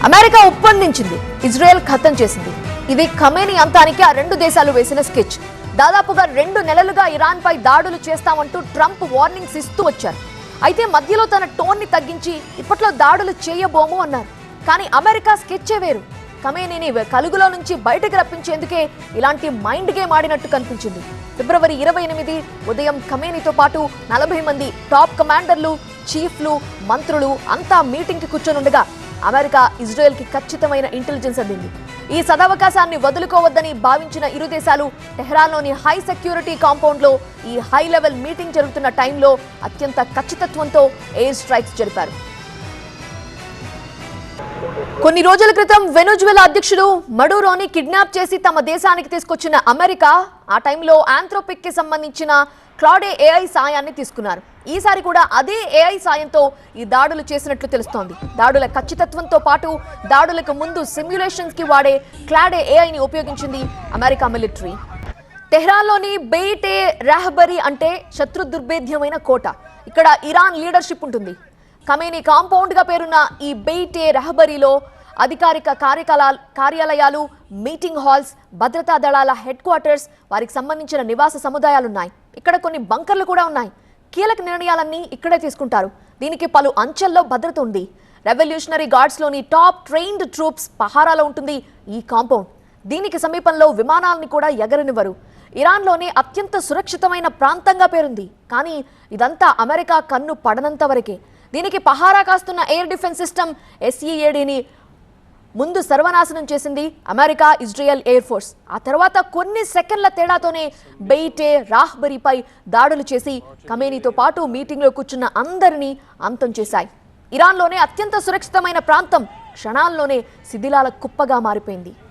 America ఒప్పందించింది, Israel ఖతం చేసింది. ఇది ఖమేనీ అంతానికి ఆ రెండు దేశాలు వేసిన స్కెచ్. దాదాపుగా 2 నెలలుగా ఇరాన్ పై దాడులు చేస్తామంటూ ట్రంప్ వార్నింగ్స్ ఇస్తూ వచ్చారు. అయితే మధ్యలో తన టోన్ ని తగ్గించి ఇప్పట్లో దాడులు చేయబోము అన్నారు. కానీ అమెరికా స్కెచ్చే వేరు. ఖమేనీని కలుగులో నుంచి బయటకు రప్పించేందుకే ఇలాంటి మైండ్ గేమ్ ఆడినట్టు కనిపించింది. ఫిబ్రవరి 28 ఉదయం ఖమేనీతో పాటు 40 మంది టాప్ కమాండర్లు, చీఫ్లు, మంత్రులు అంతా మీటింగ్ కి కూర్చొనుండగా అమెరికా ఇజ్రాయెల్ కి ఖచ్చితమైన ఇంటెలిజెన్స్ అందింది. ఈ సదవకాశాన్ని వదులుకోవద్దని భావించిన ఇరు దేశాలు టెహ్రాన్లోని హై సెక్యూరిటీ కాంపౌండ్ లో ఈ హై లెవెల్ మీటింగ్ జరుగుతున్న టైంలో అత్యంత ఖచ్చితత్వంతో ఎయిర్ స్ట్రైక్స్ జరిపారు. కొన్ని రోజుల క్రితం వెనుజువెలా అధ్యక్షుడు మడూరోని కిడ్నాప్ చేసి తమ దేశానికి తీసుకొచ్చిన అమెరికా ఆ టైంలో ఆంథ్రోపిక్ కి సంబంధించిన క్లాడే ఏఐ సాయాన్ని తీసుకున్నారు. ఈసారి కూడా అదే ఏఐ సాయంతో ఈ దాడులు చేసినట్లు తెలుస్తోంది. దాడుల ఖచ్చితత్వంతో పాటు దాడులకు ముందు సిమ్యులేషన్స్ కి వాడే క్లాడే ఏఐని ఉపయోగించింది అమెరికా మిలిటరీ. టెహ్రాన్లోని బెయిట్ ఏ రాహబరీ అంటే శత్రు దుర్భేద్యమైన కోట. ఇక్కడ ఇరాన్ లీడర్షిప్ ఉంటుంది. ఖమేనీ కాంపౌండ్ గా పేరున్న ఈ బెయిట్ ఏ రహబరీలో అధికారిక కార్యాలయాలు, మీటింగ్ హాల్స్, భద్రతా దళాల హెడ్ క్వార్టర్స్, వారికి సంబంధించిన నివాస సముదాయాలున్నాయి. ఇక్కడ కొన్ని బంకర్లు కూడా ఉన్నాయి. కీలక నిర్ణయాలన్నీ ఇక్కడే తీసుకుంటారు. దీనికి పలు అంచెల్లో భద్రత ఉంది. రెవల్యూషనరీ గార్డ్స్ లోని టాప్ ట్రైన్డ్ ట్రూప్స్ పహారాలో ఉంటుంది ఈ కాంపౌండ్. దీనికి సమీపంలో విమానాలని కూడా ఎగరనివ్వరు. ఇరాన్లోనే అత్యంత సురక్షితమైన ప్రాంతంగా పేరుంది. కానీ ఇదంతా అమెరికా కన్ను పడనంత వరకే. దీనికి పహారా కాస్తున్న ఎయిర్ డిఫెన్స్ సిస్టమ్ SEADని ముందు సర్వనాశనం చేసింది అమెరికా, ఇజ్రాయెల్ ఎయిర్ ఫోర్స్. ఆ తర్వాత కొన్ని సెకండ్ల తేడాతోనే బెయిట్ ఏ రాహ్బరీపై దాడులు చేసి ఖమేనీతో పాటు మీటింగ్లో కూర్చున్న అందరినీ అంతం చేశాయి. ఇరాన్లోనే అత్యంత సురక్షితమైన ప్రాంతం క్షణాల్లోనే శిథిలాల కుప్పగా మారిపోయింది.